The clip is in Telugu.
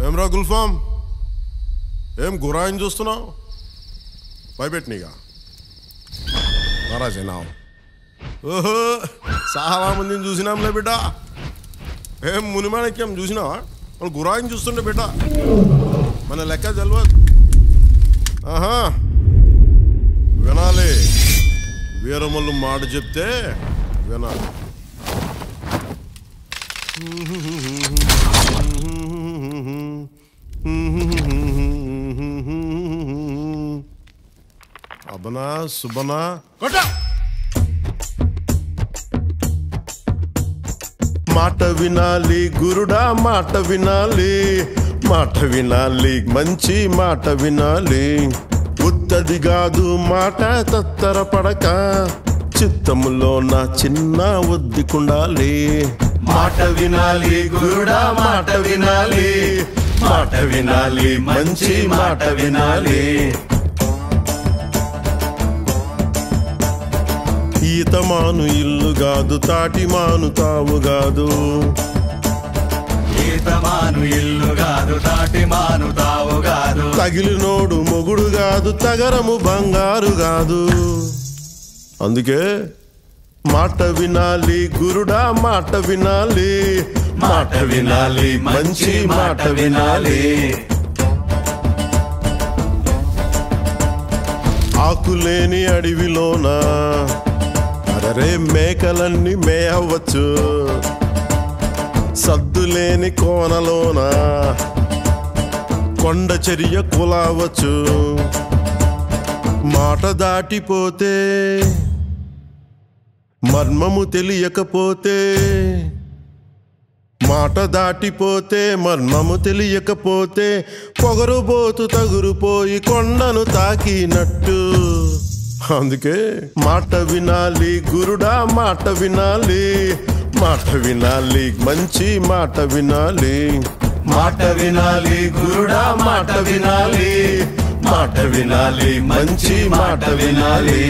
ఏమ్రా గుల్ఫామ్, ఏం గురాయిని చూస్తున్నావు? భయపెట్టినీగా నారాజేనా? ఓహో, చాలా మందిని చూసినాంలే బిడ్డ. ఏం మునిమాణిక్యం చూసినావా? మనం గురాయిని చూస్తుండే బిడ్డ, మన లెక్క తెలియదు. ఆహా, వినాలి. వీరమల్లు మాట చెప్తే వినాలి. అబనా సుబనా కొట్ట. మాట వినాలి గురుడా, మాట వినాలి, మాట వినాలి, మంచి మాట వినాలి. ఉత్తది కాదు మాట తత్తర పడక, చిత్తములో నా చిన్న ఒద్దికుండాలి. మాట వినాలి గురుడా, మాట వినాలి, మాట వినాలి, మంచి మాట వినాలి. ఈతమాను ఇల్లు కాదు, తాటిమాను తావు కాదు. ఈతమాను ఇల్లు కాదు, తాటిమాను తావు కాదు. తగిలినోడు మొగుడు కాదు, తగరము బంగారు కాదు. అందుకే మాట వినాలి గురుడా, మాట వినాలి, మాట వినాలి, మంచి మాట వినాలి. ఆకులేని అడవిలోన అరే మేకలన్నీ మేయవచ్చు, సద్దులేని కోనలోన కొండ చర్య కులావచ్చు. మాట దాటిపోతే, మర్మము తెలియకపోతే, మాట దాటిపోతే మర్మము తెలియకపోతే, పొగరుబోతు తగురుపోయి కొండను తాకినట్టు. అందుకే మాట వినాలి గురుడా, మాట వినాలి, మాట వినాలి, మంచి మాట వినాలి. మాట వినాలి గురుడా, మాట వినాలి, మాట వినాలి, మంచి మాట వినాలి.